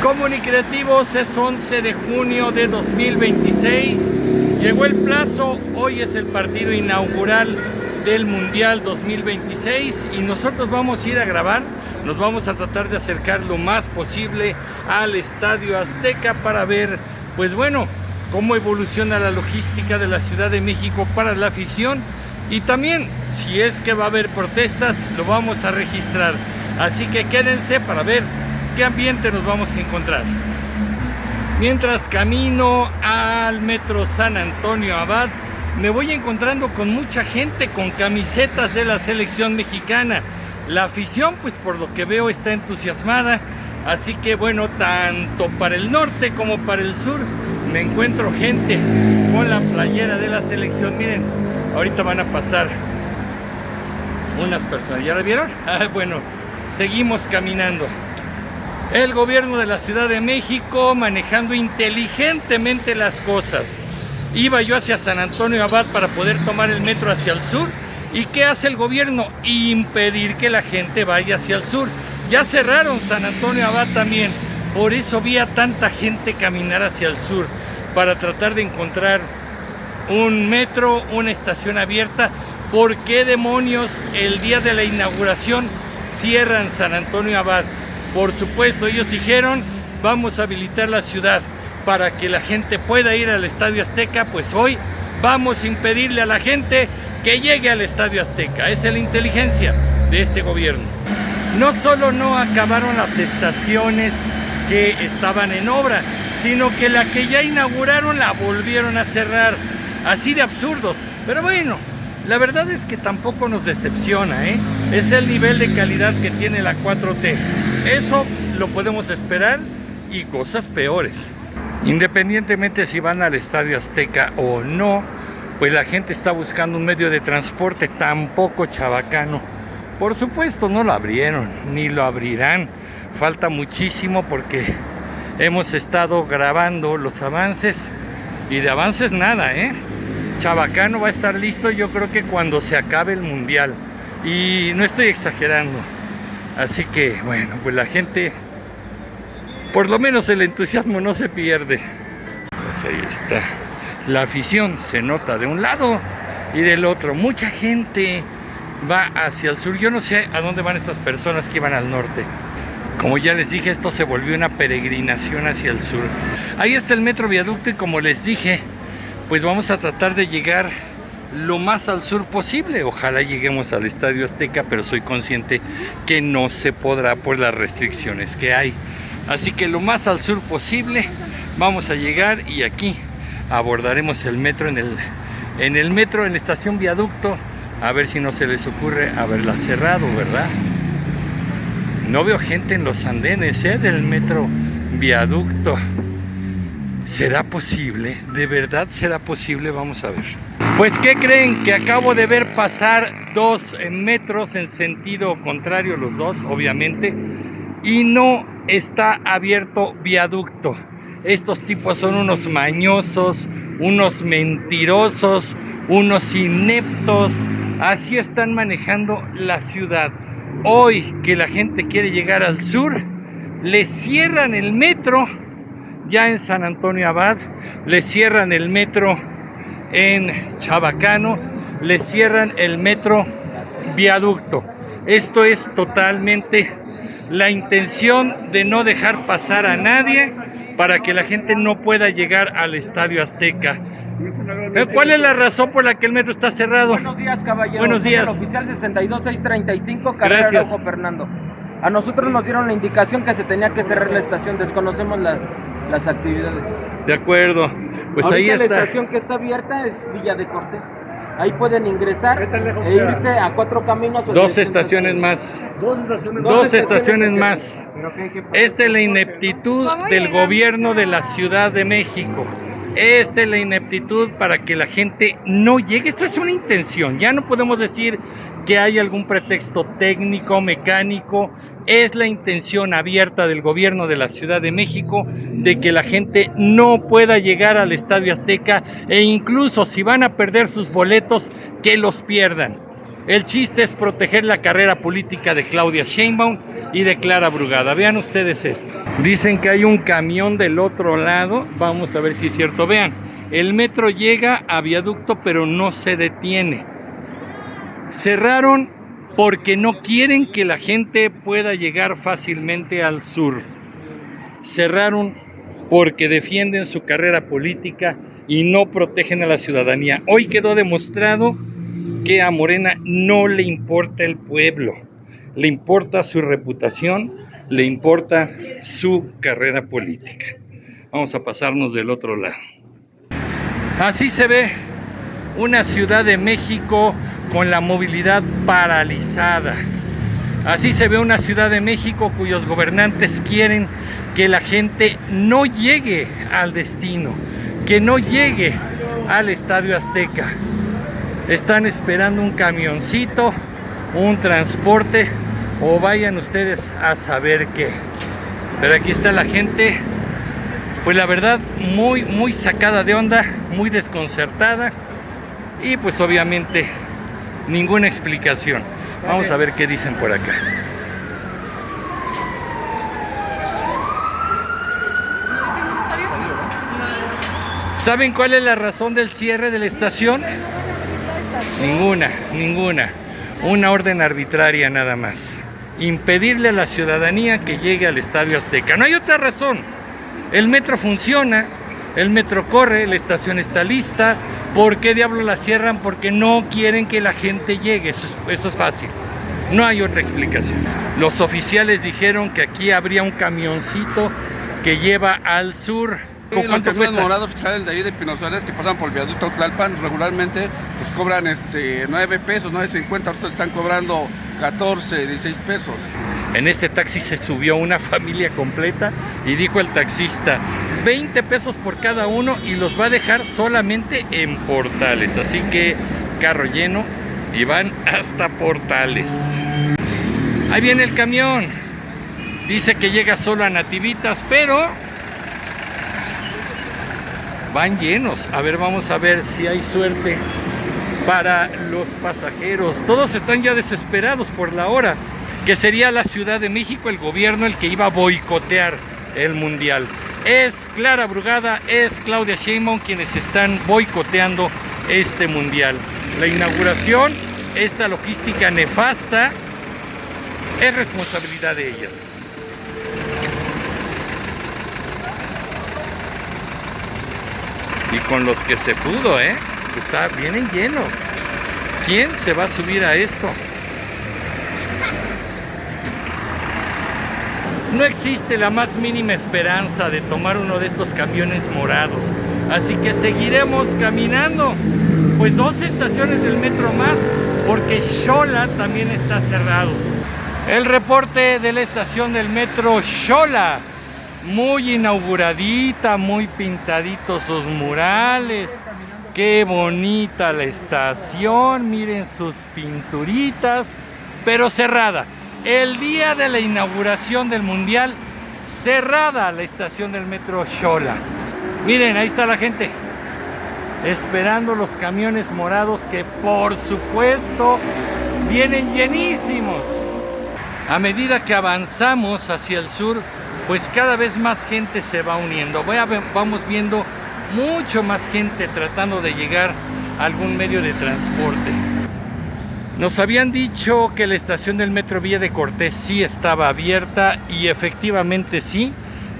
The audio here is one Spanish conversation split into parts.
Comunicativos, es 11 de junio de 2026. Llegó el plazo, hoy es el partido inaugural del Mundial 2026 y nosotros vamos a ir a grabar. Nos vamos a tratar de acercar lo más posible al Estadio Azteca para ver, pues bueno, cómo evoluciona la logística de la Ciudad de México para la afición, y también si es que va a haber protestas, lo vamos a registrar. Así que quédense para ver qué ambiente nos vamos a encontrar. Mientras camino al Metro San Antonio Abad, me voy encontrando con mucha gente con camisetas de la selección mexicana. La afición, pues por lo que veo, está entusiasmada. Así que bueno, tanto para el norte como para el sur me encuentro gente con la playera de la selección. Miren, ahorita van a pasar unas personas. ¿Ya la vieron? Bueno, seguimos caminando. El gobierno de la Ciudad de México manejando inteligentemente las cosas. Iba yo hacia San Antonio Abad para poder tomar el metro hacia el sur. ¿Y qué hace el gobierno? Impedir que la gente vaya hacia el sur. Ya cerraron San Antonio Abad también. Por eso vi a tanta gente caminar hacia el sur, para tratar de encontrar un metro, una estación abierta. ¿Por qué demonios el día de la inauguración cierran San Antonio Abad? Por supuesto, ellos dijeron, vamos a habilitar la ciudad para que la gente pueda ir al Estadio Azteca. Pues hoy vamos a impedirle a la gente que llegue al Estadio Azteca. Esa es la inteligencia de este gobierno. No solo no acabaron las estaciones que estaban en obra, sino que la que ya inauguraron la volvieron a cerrar. Así de absurdos. Pero bueno, la verdad es que tampoco nos decepciona, ¿eh? Es el nivel de calidad que tiene la 4T. Eso lo podemos esperar, y cosas peores. Independientemente si van al Estadio Azteca o no, pues la gente está buscando un medio de transporte tampoco chabacano. Por supuesto no lo abrieron, ni lo abrirán. Falta muchísimo porque hemos estado grabando los avances y de avances nada, ¿eh? Chabacano va a estar listo yo creo que cuando se acabe el Mundial. Y no estoy exagerando. Así que bueno, pues la gente, por lo menos el entusiasmo no se pierde. Pues ahí está. La afición se nota de un lado y del otro. Mucha gente va hacia el sur. Yo no sé a dónde van estas personas que iban al norte. Como ya les dije, esto se volvió una peregrinación hacia el sur. Ahí está el Metro Viaducto y como les dije, pues vamos a tratar de llegar lo más al sur posible. Ojalá lleguemos al Estadio Azteca, pero soy consciente que no se podrá por las restricciones que hay. Así que lo más al sur posible vamos a llegar, y aquí abordaremos el metro en el metro, en la estación Viaducto, a ver si no se les ocurre haberla cerrado, ¿verdad? No veo gente en los andenes, del metro Viaducto. ¿Será posible? ¿De verdad será posible? Vamos a ver. Pues ¿qué creen? Que acabo de ver pasar dos metros en sentido contrario, los dos obviamente, y no está abierto Viaducto. Estos tipos son unos mañosos, unos mentirosos, unos ineptos. Así están manejando la ciudad. Hoy que la gente quiere llegar al sur, le cierran el metro ya en San Antonio Abad, le cierran el metro en Chabacano, le cierran el metro Viaducto. Esto es totalmente la intención de no dejar pasar a nadie para que la gente no pueda llegar al Estadio Azteca. ¿Cuál es la razón por la que el metro está cerrado? Buenos días, caballero. Buenos días. El oficial 62635, carrera Araujo Fernando. A nosotros nos dieron la indicación que se tenía que cerrar la estación, desconocemos las actividades. De acuerdo, pues ahorita ahí está. La estación que está abierta es Villa de Cortés. Ahí pueden ingresar e irse a Cuatro Caminos. Dos estaciones más. Dos estaciones más. Esta es la ineptitud del gobierno de la Ciudad de México. Esta es la ineptitud para que la gente no llegue. Esto es una intención. Ya no podemos decir que hay algún pretexto técnico, mecánico. Es la intención abierta del gobierno de la Ciudad de México de que la gente no pueda llegar al Estadio Azteca, e incluso si van a perder sus boletos, que los pierdan. El chiste es proteger la carrera política de Claudia Sheinbaum y de Clara Brugada. Vean ustedes esto. Dicen que hay un camión del otro lado. Vamos a ver si es cierto. Vean, el metro llega a Viaducto, pero no se detiene. Cerraron porque no quieren que la gente pueda llegar fácilmente al sur. Cerraron porque defienden su carrera política y no protegen a la ciudadanía. Hoy quedó demostrado que a Morena no le importa el pueblo, le importa su reputación, le importa su carrera política. Vamos a pasarnos del otro lado. Así se ve una Ciudad de México con la movilidad paralizada. Así se ve una Ciudad de México cuyos gobernantes quieren que la gente no llegue al destino, que no llegue al Estadio Azteca. Están esperando un camioncito, un transporte, o vayan ustedes a saber qué. Pero aquí está la gente, pues la verdad, muy sacada de onda, muy desconcertada, y pues obviamente ninguna explicación. Vamos a ver qué dicen por acá. ¿Saben cuál es la razón del cierre de la estación? Ninguna. Una orden arbitraria nada más. Impedirle a la ciudadanía que llegue al Estadio Azteca. No hay otra razón. El metro funciona, el metro corre, la estación está lista. ¿Por qué diablos la cierran? Porque no quieren que la gente llegue. Eso es fácil. No hay otra explicación. Los oficiales dijeron que aquí habría un camioncito que lleva al sur. Sí, los camiones morados que salen de ahí de Pino Suárez, que pasan por el viaducto Tlalpan, regularmente pues cobran 9 pesos, 9.50, ahorita están cobrando 14, 16 pesos. En este taxi se subió una familia completa y dijo el taxista, 20 pesos por cada uno y los va a dejar solamente en Portales. Así que carro lleno y van hasta Portales. Ahí viene el camión. Dice que llega solo a Nativitas, pero van llenos. A ver, vamos a ver si hay suerte para los pasajeros. Todos están ya desesperados por la hora, que sería la Ciudad de México, el gobierno, el que iba a boicotear el Mundial. Es Clara Brugada, es Claudia Sheinbaum quienes están boicoteando este Mundial. La inauguración, esta logística nefasta, es responsabilidad de ellas. Y con los que se pudo, vienen llenos. ¿Quién se va a subir a esto? No existe la más mínima esperanza de tomar uno de estos camiones morados. Así que seguiremos caminando. Pues 2 estaciones del metro más, porque Xola también está cerrado. El reporte de la estación del metro Xola. Muy inauguradita, muy pintaditos sus murales. Qué bonita la estación, miren sus pinturitas, pero cerrada. El día de la inauguración del Mundial, cerrada la estación del metro Xola. Miren, ahí está la gente, esperando los camiones morados que por supuesto vienen llenísimos. A medida que avanzamos hacia el sur, pues cada vez más gente se va uniendo. Vamos viendo mucho más gente tratando de llegar a algún medio de transporte. Nos habían dicho que la estación del metro Villa de Cortés sí estaba abierta y efectivamente sí.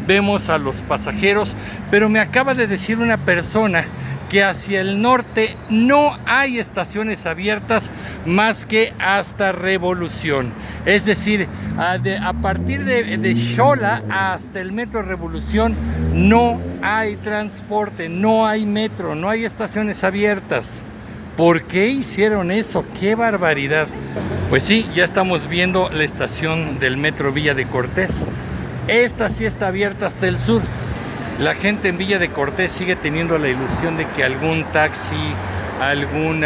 Vemos a los pasajeros, pero me acaba de decir una persona que hacia el norte no hay estaciones abiertas más que hasta Revolución. Es decir, a partir de Xola hasta el metro Revolución no hay transporte, no hay metro, no hay estaciones abiertas. ¿Por qué hicieron eso? ¡Qué barbaridad! Pues sí, ya estamos viendo la estación del metro Villa de Cortés. Esta sí está abierta hasta el sur. La gente en Villa de Cortés sigue teniendo la ilusión de que algún taxi, algún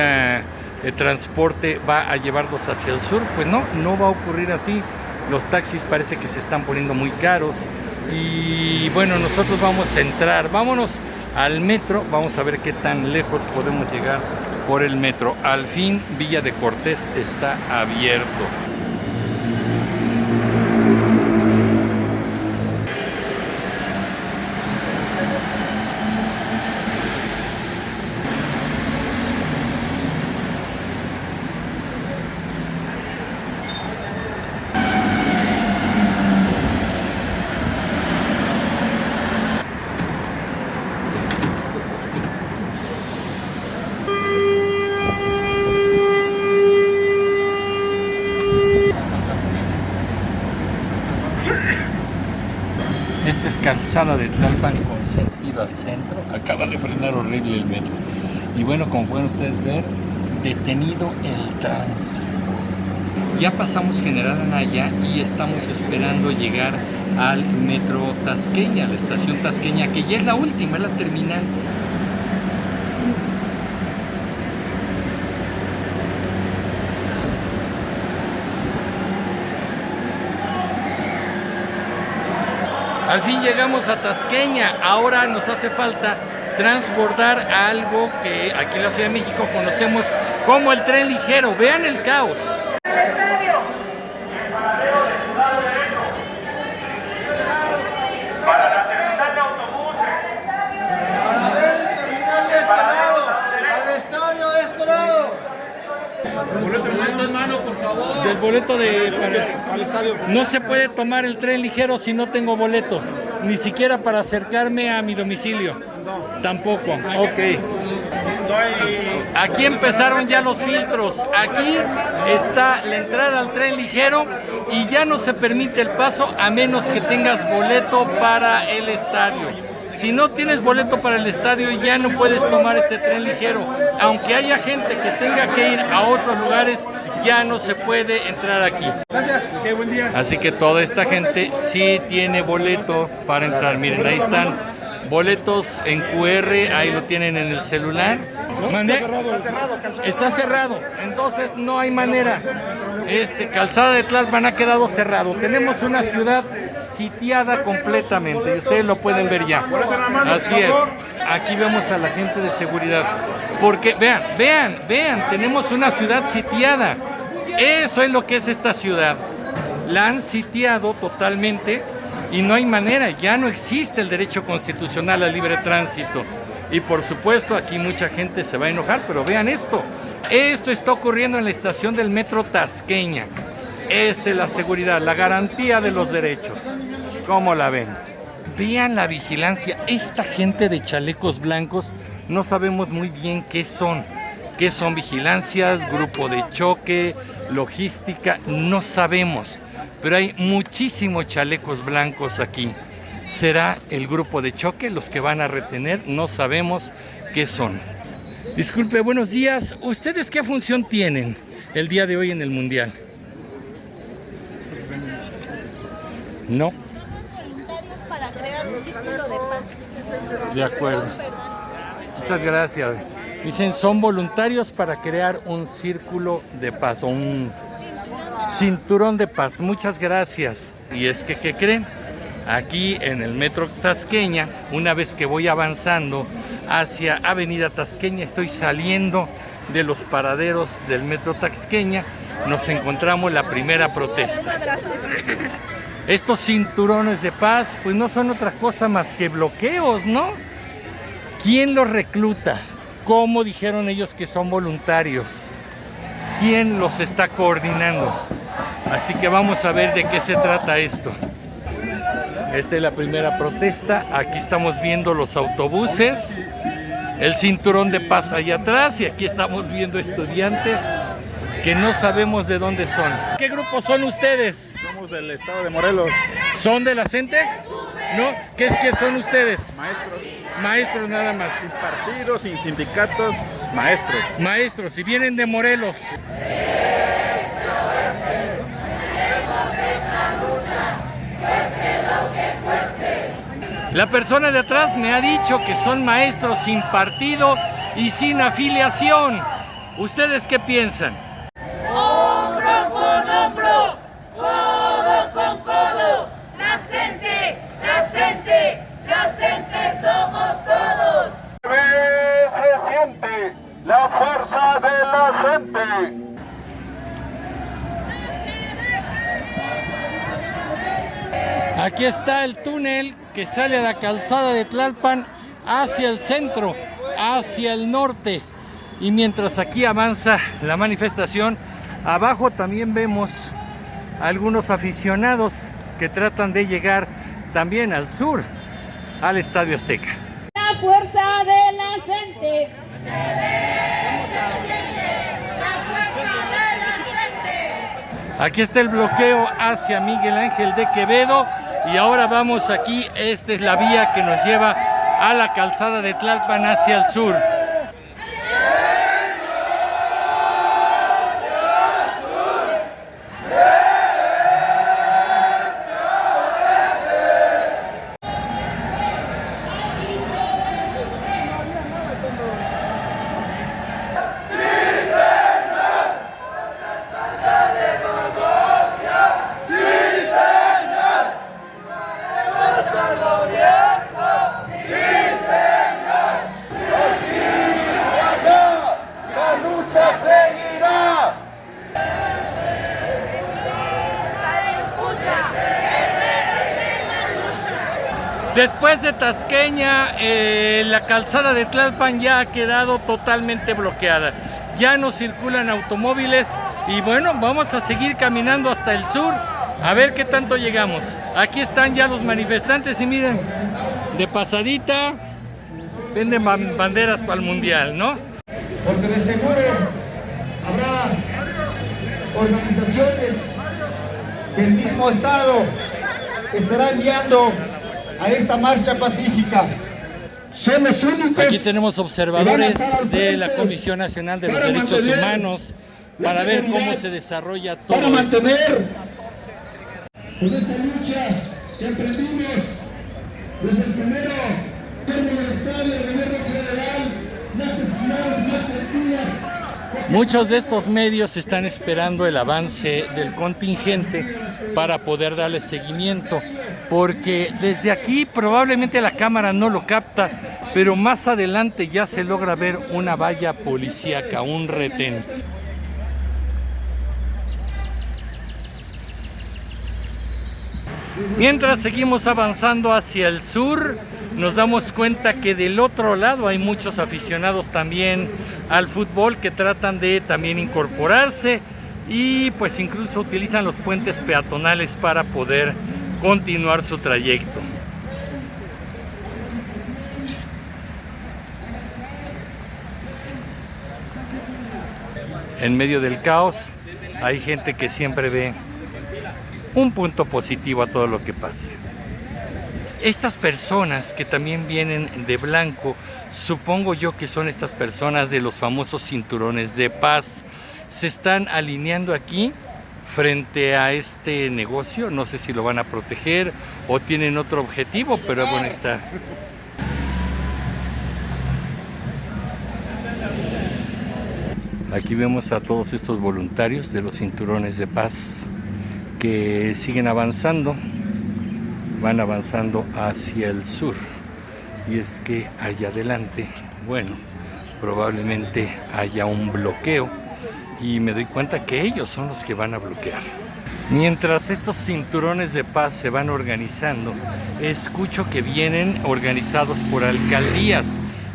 transporte va a llevarlos hacia el sur. Pues no va a ocurrir así. Los taxis parece que se están poniendo muy caros. Y bueno, nosotros vamos a entrar. Vámonos al metro. Vamos a ver qué tan lejos podemos llegar por el metro. Al fin, Villa de Cortés está abierto. Esta es calzada de Tlalpan con sentido al centro. Acaba de frenar horrible el metro. Y bueno, como pueden ustedes ver, detenido el tránsito. Ya pasamos General Anaya y estamos esperando llegar al metro Tasqueña, la estación Tasqueña, que ya es la última, es la terminal. Al fin llegamos a Tasqueña. Ahora nos hace falta transbordar algo que aquí en la Ciudad de México conocemos como el tren ligero. Vean el caos. Para la terminal de autobuses. Para ver el terminal de este lado. Al estadio de este lado. Boleto en mano, por favor. Del boleto al estadio. No se puede tomar el tren ligero si no tengo boleto. Ni siquiera para acercarme a mi domicilio. No. Tampoco. Ok. Aquí empezaron ya los filtros. Aquí está la entrada al tren ligero y ya no se permite el paso a menos que tengas boleto para el estadio. Si no tienes boleto para el estadio, ya no puedes tomar este tren ligero. Aunque haya gente que tenga que ir a otros lugares, ya no se puede entrar aquí. Gracias, qué buen día. Así que toda esta gente sí tiene boleto para entrar. Miren, ahí están boletos en QR, ahí lo tienen en el celular. Está cerrado, entonces no hay manera. Calzada de Tlalpan ha quedado cerrado. Tenemos una ciudad sitiada completamente y ustedes lo pueden ver ya. Así es. Aquí vemos a la gente de seguridad. Porque vean, tenemos una ciudad sitiada. Eso es lo que es esta ciudad. La han sitiado totalmente y no hay manera. Ya no existe el derecho constitucional al libre tránsito. Y por supuesto aquí mucha gente se va a enojar, pero vean esto. Esto está ocurriendo en la estación del metro Tasqueña. Esta es la seguridad, la garantía de los derechos. ¿Cómo la ven? Vean la vigilancia. Esta gente de chalecos blancos no sabemos muy bien qué son. ¿Qué son vigilancias, grupo de choque, logística? No sabemos. Pero hay muchísimos chalecos blancos aquí. ¿Será el grupo de choque los que van a retener? No sabemos qué son. Disculpe, buenos días. ¿Ustedes qué función tienen el día de hoy en el Mundial? No. Voluntarios para crear un círculo de paz. De acuerdo. Muchas gracias. Dicen, son voluntarios para crear un círculo de paz o un cinturón de paz. Muchas gracias. Y es que, ¿qué creen? Aquí en el metro Tasqueña, una vez que voy avanzando hacia Avenida Tasqueña, estoy saliendo de los paraderos del metro Tasqueña, nos encontramos la primera protesta. Estos cinturones de paz, pues no son otra cosa más que bloqueos, ¿no? ¿Quién los recluta? ¿Cómo dijeron ellos que son voluntarios? ¿Quién los está coordinando? Así que vamos a ver de qué se trata esto. Esta es la primera protesta. Aquí estamos viendo los autobuses, el cinturón de paz allá atrás, y aquí estamos viendo estudiantes que no sabemos de dónde son. ¿Qué grupo son ustedes? Somos del estado de Morelos. ¿Son de la CENTE? ¿No? ¿Qué son ustedes? Maestros. Maestros nada más. Sin partidos, sin sindicatos, maestros. Maestros, y vienen de Morelos. La persona de atrás me ha dicho que son maestros sin partido y sin afiliación. ¿Ustedes qué piensan? Hombro con hombro, codo con codo. La gente, la gente, la gente somos todos. Se siente la fuerza de la gente. Aquí está el túnel que sale a la calzada de Tlalpan hacia el centro, hacia el norte. Y mientras aquí avanza la manifestación, abajo también vemos algunos aficionados que tratan de llegar también al sur, al Estadio Azteca. La fuerza de la gente. Aquí está el bloqueo hacia Miguel Ángel de Quevedo y ahora vamos aquí, esta es la vía que nos lleva a la calzada de Tlalpan hacia el sur. Después de Tasqueña, la calzada de Tlalpan ya ha quedado totalmente bloqueada. Ya no circulan automóviles y bueno, vamos a seguir caminando hasta el sur a ver qué tanto llegamos. Aquí están ya los manifestantes y miren, de pasadita venden banderas para el mundial, ¿no? Porque de seguro habrá organizaciones del mismo estado que estarán enviando a esta marcha pacífica. Son los únicos. Aquí tenemos observadores de la Comisión Nacional de los Derechos Humanos para ver cómo se desarrolla todo. Para mantener con esta lucha que emprendimos desde el primero del Estado y el gobierno federal, las necesidades más sentidas. Muchos de estos medios están esperando el avance del contingente para poder darle seguimiento, porque desde aquí probablemente la cámara no lo capta, pero más adelante ya se logra ver una valla policíaca, un retén. Mientras seguimos avanzando hacia el sur, nos damos cuenta que del otro lado hay muchos aficionados también al fútbol que tratan de también incorporarse y pues incluso utilizan los puentes peatonales para poder continuar su trayecto. En medio del caos hay gente que siempre ve un punto positivo a todo lo que pasa. Estas personas que también vienen de blanco, supongo yo que son estas personas de los famosos cinturones de paz. Se están alineando aquí frente a este negocio. No sé si lo van a proteger o tienen otro objetivo, pero bueno, está. Aquí vemos a todos estos voluntarios de los cinturones de paz que siguen avanzando. Van avanzando hacia el sur y es que allá adelante, bueno, probablemente haya un bloqueo y me doy cuenta que ellos son los que van a bloquear. Mientras estos cinturones de paz se van organizando, escucho que vienen organizados por alcaldías.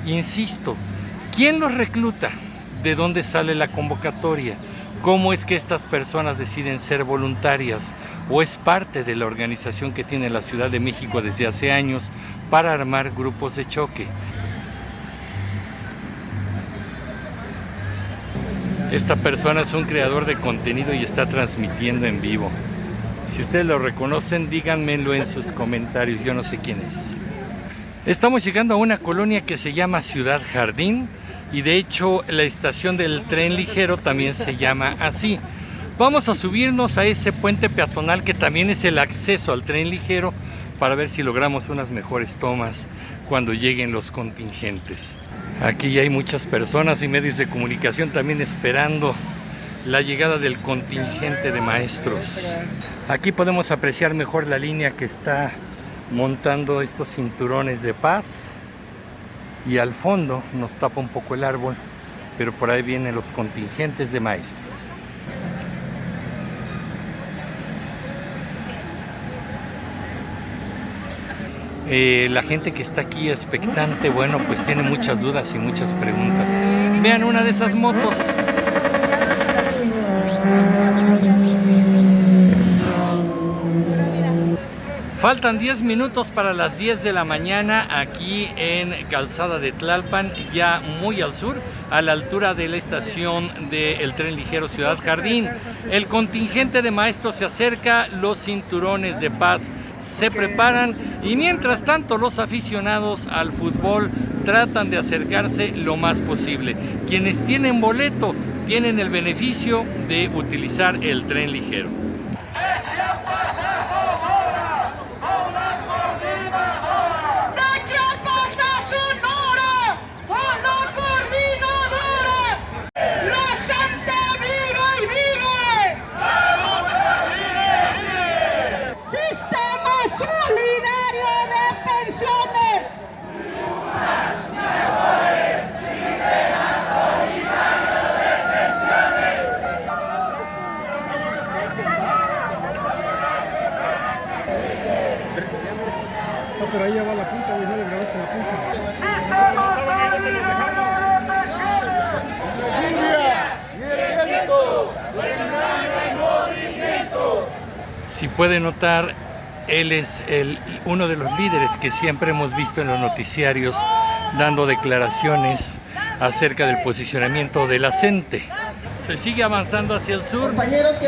Insisto, ¿quién los recluta? ¿De dónde sale la convocatoria? ¿Cómo es que estas personas deciden ser voluntarias? ¿O es parte de la organización que tiene la Ciudad de México desde hace años para armar grupos de choque? Esta persona es un creador de contenido y está transmitiendo en vivo. Si ustedes lo reconocen, díganmelo en sus comentarios, yo no sé quién es. Estamos llegando a una colonia que se llama Ciudad Jardín y de hecho la estación del tren ligero también se llama así. Vamos a subirnos a ese puente peatonal que también es el acceso al tren ligero para ver si logramos unas mejores tomas cuando lleguen los contingentes. Aquí ya hay muchas personas y medios de comunicación también esperando la llegada del contingente de maestros. Aquí podemos apreciar mejor la línea que está montando estos cinturones de paz y al fondo nos tapa un poco el árbol, pero por ahí vienen los contingentes de maestros. La gente que está aquí expectante, bueno, pues tiene muchas dudas y muchas preguntas. Vean una de esas motos. Faltan 10 minutos para las 10 de la mañana aquí en Calzada de Tlalpan, ya muy al sur, a la altura de la estación del tren ligero Ciudad Jardín. El contingente de maestros se acerca, los cinturones de paz se preparan y mientras tanto los aficionados al fútbol tratan de acercarse lo más posible. Quienes tienen boleto tienen el beneficio de utilizar el tren ligero. Pero ahí ya va la punta, güey, no le grabaste la punta. Si puede notar, él es uno de los líderes que siempre hemos visto en los noticiarios dando declaraciones acerca del posicionamiento de la CENTE. Se sigue avanzando hacia el sur.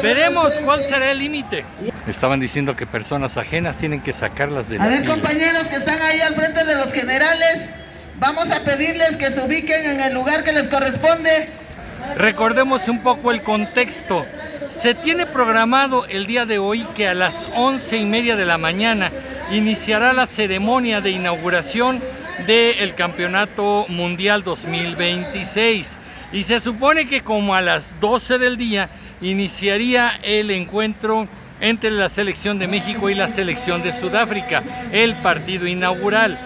Veremos cuál será el límite. Estaban diciendo que personas ajenas tienen que sacarlas de la fila. Compañeros que están ahí al frente de los generales, vamos a pedirles que se ubiquen en el lugar que les corresponde. Recordemos un poco el contexto. Se tiene programado el día de hoy que a las 11:30 de la mañana iniciará la ceremonia de inauguración del Campeonato Mundial 2026. Y se supone que como a las 12 del día iniciaría el encuentro entre la selección de México y la selección de Sudáfrica, el partido inaugural.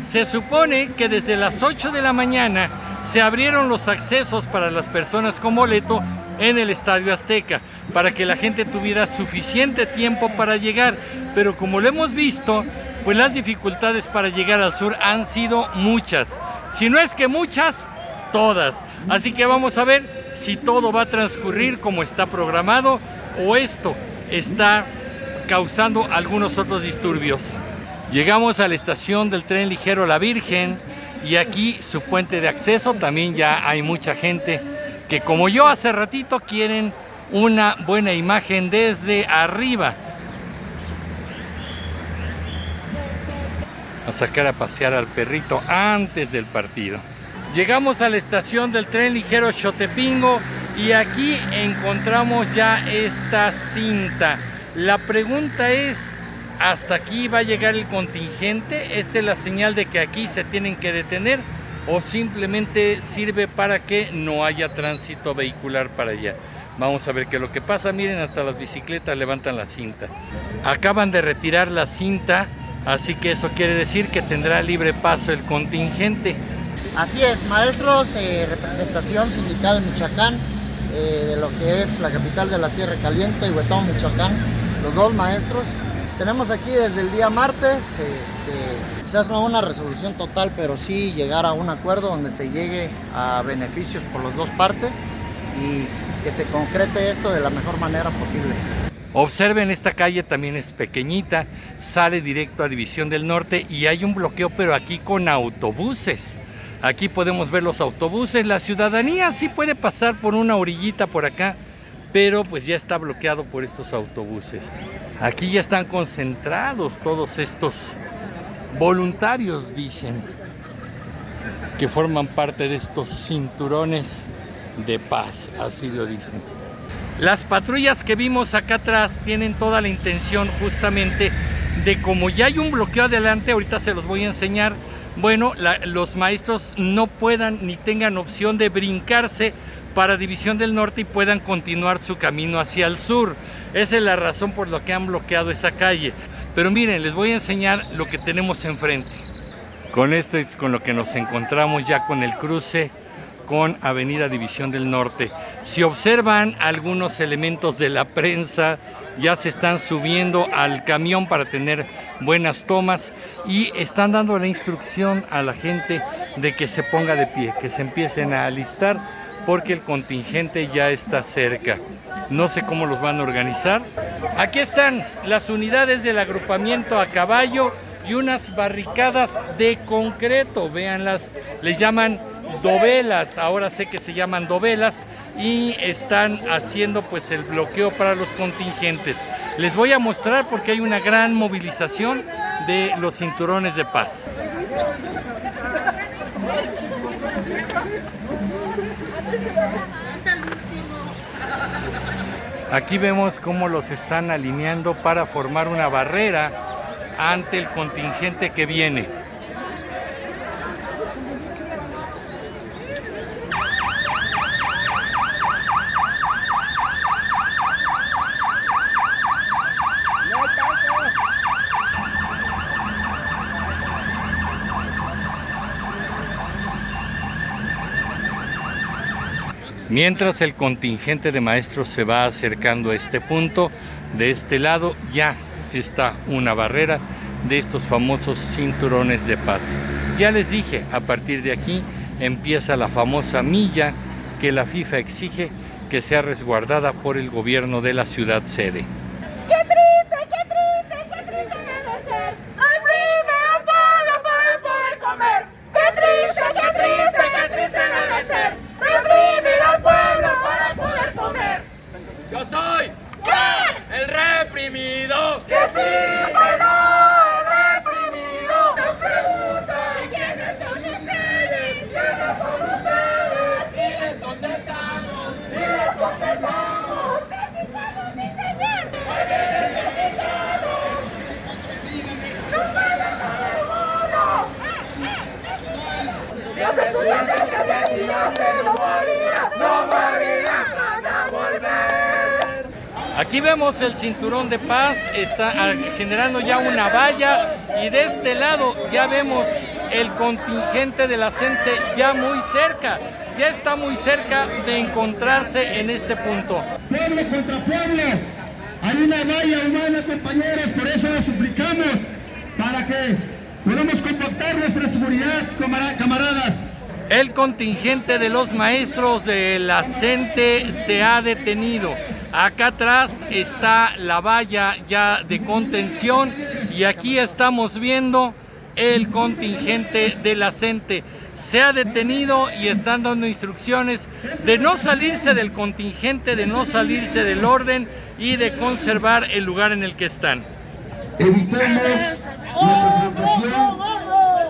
Se supone que desde las 8 de la mañana se abrieron los accesos para las personas con boleto en el Estadio Azteca, para que la gente tuviera suficiente tiempo para llegar, pero como lo hemos visto, pues las dificultades para llegar al sur han sido muchas, si no es que muchas, todas. Así que vamos a ver si todo va a transcurrir como está programado o esto está causando algunos otros disturbios. Llegamos a la estación del tren ligero La Virgen y aquí su puente de acceso. También ya hay mucha gente que, como yo hace ratito, quieren una buena imagen desde arriba. A sacar a pasear al perrito antes del partido. Llegamos a la estación del tren ligero Xotepingo y aquí encontramos ya esta cinta. La pregunta es, ¿hasta aquí va a llegar el contingente? ¿Esta es la señal de que aquí se tienen que detener o simplemente sirve para que no haya tránsito vehicular para allá? Vamos a ver qué es lo que pasa. Miren, hasta las bicicletas levantan la cinta. Acaban de retirar la cinta, así que eso quiere decir que tendrá libre paso el contingente. Así es, maestros, representación sindical en Michoacán, de lo que es la capital de la Tierra Caliente, Huetón, Michoacán, los dos maestros. Tenemos aquí desde el día martes, se hace una resolución total, pero sí llegar a un acuerdo donde se llegue a beneficios por las dos partes y que se concrete esto de la mejor manera posible. Observen, esta calle también es pequeñita, sale directo a División del Norte y hay un bloqueo, pero aquí con autobuses. Aquí podemos ver los autobuses, la ciudadanía sí puede pasar por una orillita por acá, pero pues ya está bloqueado por estos autobuses. Aquí ya están concentrados todos estos voluntarios, dicen, que forman parte de estos cinturones de paz, así lo dicen. Las patrullas que vimos acá atrás tienen toda la intención justamente de, como ya hay un bloqueo adelante, ahorita se los voy a enseñar, bueno, los maestros no puedan ni tengan opción de brincarse para División del Norte y puedan continuar su camino hacia el sur. Esa es la razón por la que han bloqueado esa calle. Pero miren, les voy a enseñar lo que tenemos enfrente. Con esto es con lo que nos encontramos ya con el cruce con Avenida División del Norte. Si observan, algunos elementos de la prensa ya se están subiendo al camión para tener buenas tomas y están dando la instrucción a la gente de que se ponga de pie, que se empiecen a alistar porque el contingente ya está cerca. No sé cómo los van a organizar. Aquí están las unidades del agrupamiento a caballo y unas barricadas de concreto, véanlas, les llaman dovelas, ahora sé que se llaman dovelas, y están haciendo pues el bloqueo para los contingentes. Les voy a mostrar porque hay una gran movilización de los cinturones de paz. Aquí vemos cómo los están alineando para formar una barrera ante el contingente que viene. Mientras el contingente de maestros se va acercando a este punto, de este lado ya está una barrera de estos famosos cinturones de paz. Ya les dije, a partir de aquí empieza la famosa milla que la FIFA exige que sea resguardada por el gobierno de la ciudad sede. ¡Qué triste debe ser! ¡Oprime al pueblo para poder comer! ¡Qué triste debe ser! ¡Reprimir al pueblo para poder comer! ¡Yo soy! ¿Qué? ¡El reprimido! ¡Que sí, que no! ¡El reprimido! Nos preguntan ¿quiénes son ustedes? ¿Quiénes son ustedes? Y les contestamos. ¡Mexicanos, mi señor! ¡Los estudiantes que asesinaste no morirán, van a volver! Aquí vemos el cinturón de paz, está generando ya una valla y de este lado ya vemos el contingente de la gente ya muy cerca, ya está muy cerca de encontrarse en este punto. Pueblo contra pueblo, hay una valla humana, compañeros, por eso les suplicamos para que podamos compactar nuestra seguridad, camaradas. El contingente de los maestros de la CENTE se ha detenido. Acá atrás está la valla ya de contención y aquí estamos viendo el contingente de la CENTE. Se ha detenido y están dando instrucciones de no salirse del contingente, de no salirse del orden y de conservar el lugar en el que están. Evitemos la confrontación,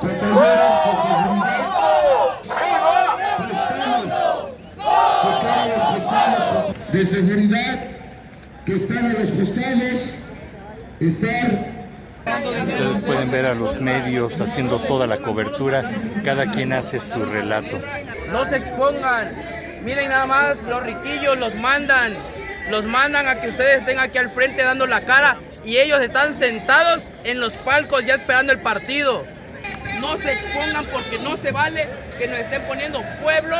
compañeros de seguridad. De seguridad que están en los costados, Ustedes pueden ver a los medios haciendo toda la cobertura, cada quien hace su relato. No se expongan, miren nada más, los riquillos los mandan a que ustedes estén aquí al frente dando la cara y ellos están sentados en los palcos ya esperando el partido. No se expongan porque no se vale que nos estén poniendo pueblo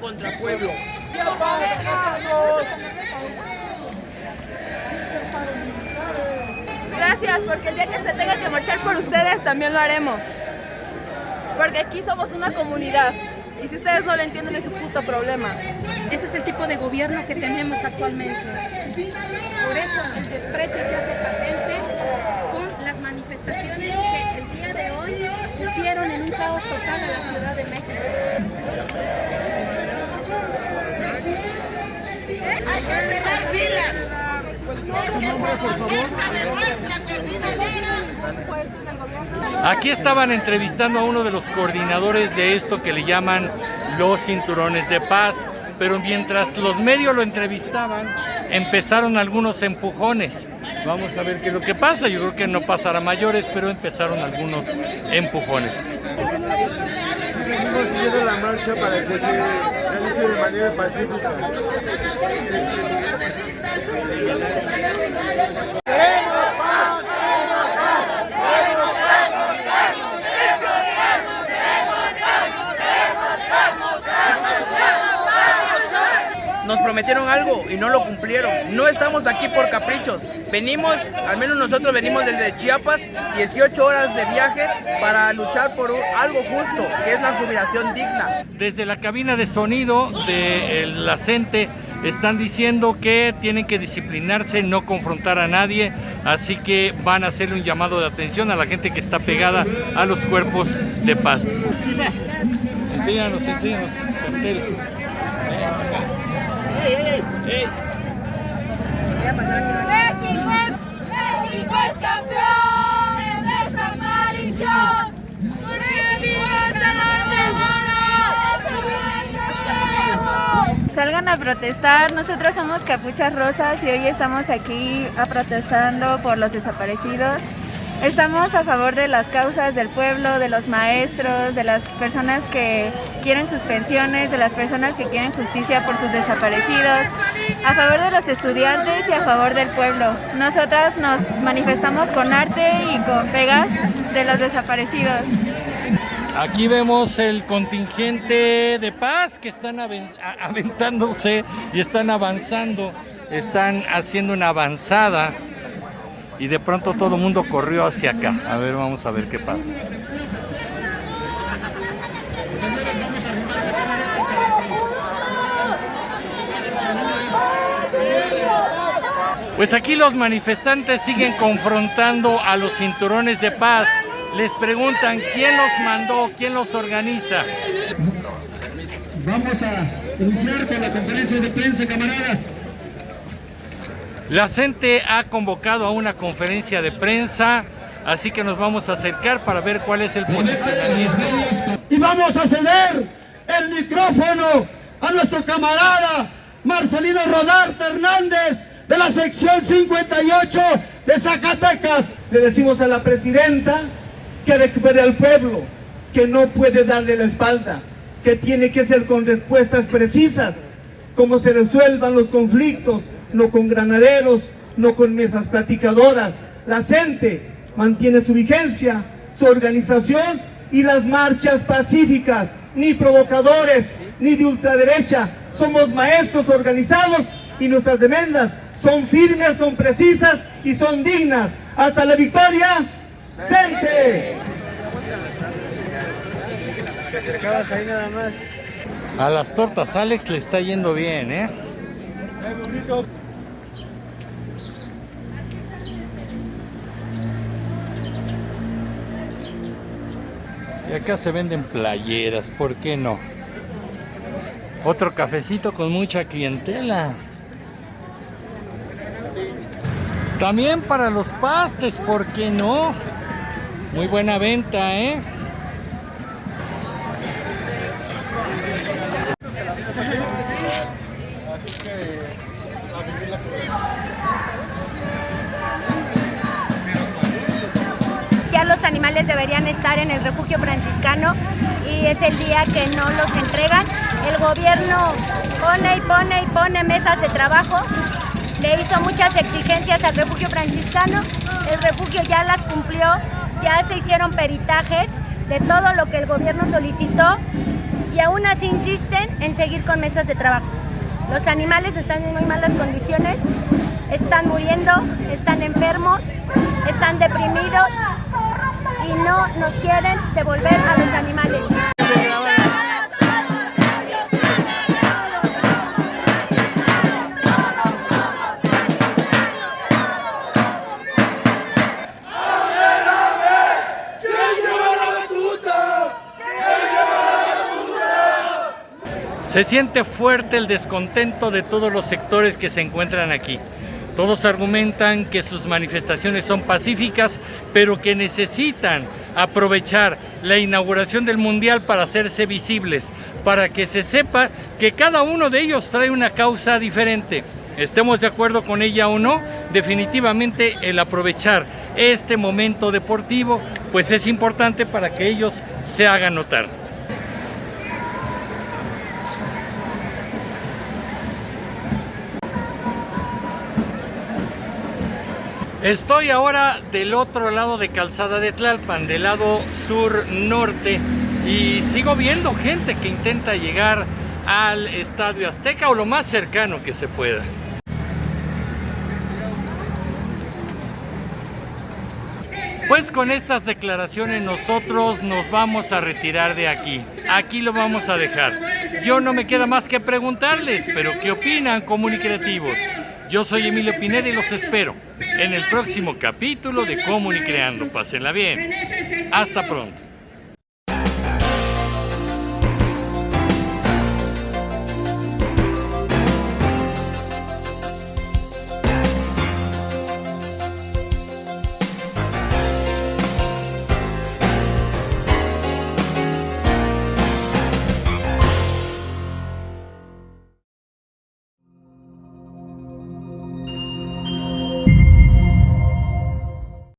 contra pueblo. Gracias, porque el día que se tenga que marchar por ustedes también lo haremos. Porque aquí somos una comunidad. Y si ustedes no lo entienden es su puto problema. Ese es el tipo de gobierno que tenemos actualmente. Por eso el desprecio se hace patente con las manifestaciones que el día de hoy pusieron en un caos total a la Ciudad de México. ¡Hay que cerrar filas! Su nombre, por favor. Aquí estaban entrevistando a uno de los coordinadores de esto que le llaman los cinturones de paz, pero mientras los medios lo entrevistaban, empezaron algunos empujones. Vamos a ver qué es lo que pasa. Yo creo que no pasará a mayores, pero empezaron algunos empujones. Seguimos siguiendo la marcha para que se realice de manera pacífica. Nos prometieron algo y no lo cumplieron. No estamos aquí por caprichos. Venimos, al menos nosotros venimos desde Chiapas, 18 horas de viaje para luchar por algo justo, que es la jubilación digna. Desde la cabina de sonido de la CENTE están diciendo que tienen que disciplinarse, no confrontar a nadie, así que van a hacerle un llamado de atención a la gente que está pegada a los cuerpos de paz. Enséñanos, cartel. México es campeones de desaparición. Salgan a protestar, nosotros somos Capuchas Rosas y hoy estamos aquí protestando por los desaparecidos. Estamos a favor de las causas del pueblo, de los maestros, de las personas que quieren sus pensiones, de las personas que quieren justicia por sus desaparecidos, a favor de los estudiantes y a favor del pueblo. Nosotras nos manifestamos con arte y con pegas de los desaparecidos. Aquí vemos el contingente de paz que están aventándose y están avanzando, están haciendo una avanzada y de pronto todo el mundo corrió hacia acá. A ver, vamos a ver qué pasa. Pues aquí los manifestantes siguen confrontando a los cinturones de paz. Les preguntan quién los mandó, quién los organiza. Vamos a iniciar con la conferencia de prensa, camaradas. La gente ha convocado a una conferencia de prensa, así que nos vamos a acercar para ver cuál es el posicionamiento. Y vamos a ceder el micrófono a nuestro camarada Marcelino Rodarte Hernández de la sección 58 de Zacatecas. Le decimos a la presidenta que recupere al pueblo, que no puede darle la espalda, que tiene que ser con respuestas precisas, cómo se resuelvan los conflictos, no con granaderos, no con mesas platicadoras. La gente mantiene su vigencia, su organización y las marchas pacíficas, ni provocadores, ni de ultraderecha. Somos maestros organizados y nuestras demandas son firmes, son precisas y son dignas. Hasta la victoria. ¡Gente! A las tortas Alex le está yendo bien, ¿eh? Y acá se venden playeras, ¿por qué no? Otro cafecito con mucha clientela. También para los pastes, ¿por qué no? Muy buena venta, ¿eh? Ya los animales deberían estar en el refugio franciscano y es el día que no los entregan. El gobierno pone mesas de trabajo, le hizo muchas exigencias al refugio franciscano, el refugio ya las cumplió, ya se hicieron peritajes de todo lo que el gobierno solicitó y aún así insisten en seguir con mesas de trabajo. Los animales están en muy malas condiciones, están muriendo, están enfermos, están deprimidos y no nos quieren devolver a los animales. Se siente fuerte el descontento de todos los sectores que se encuentran aquí. Todos argumentan que sus manifestaciones son pacíficas, pero que necesitan aprovechar la inauguración del Mundial para hacerse visibles, para que se sepa que cada uno de ellos trae una causa diferente. Estemos de acuerdo con ella o no, definitivamente el aprovechar este momento deportivo, pues es importante para que ellos se hagan notar. Estoy ahora del otro lado de Calzada de Tlalpan, del lado sur-norte, y sigo viendo gente que intenta llegar al Estadio Azteca o lo más cercano que se pueda. Pues con estas declaraciones nosotros nos vamos a retirar de aquí. Aquí lo vamos a dejar. Yo no me queda más que preguntarles, pero ¿qué opinan, comunicativos? Yo soy Emilio Pineda y los espero en el próximo capítulo de Comunicreando. Pásenla bien. Hasta pronto.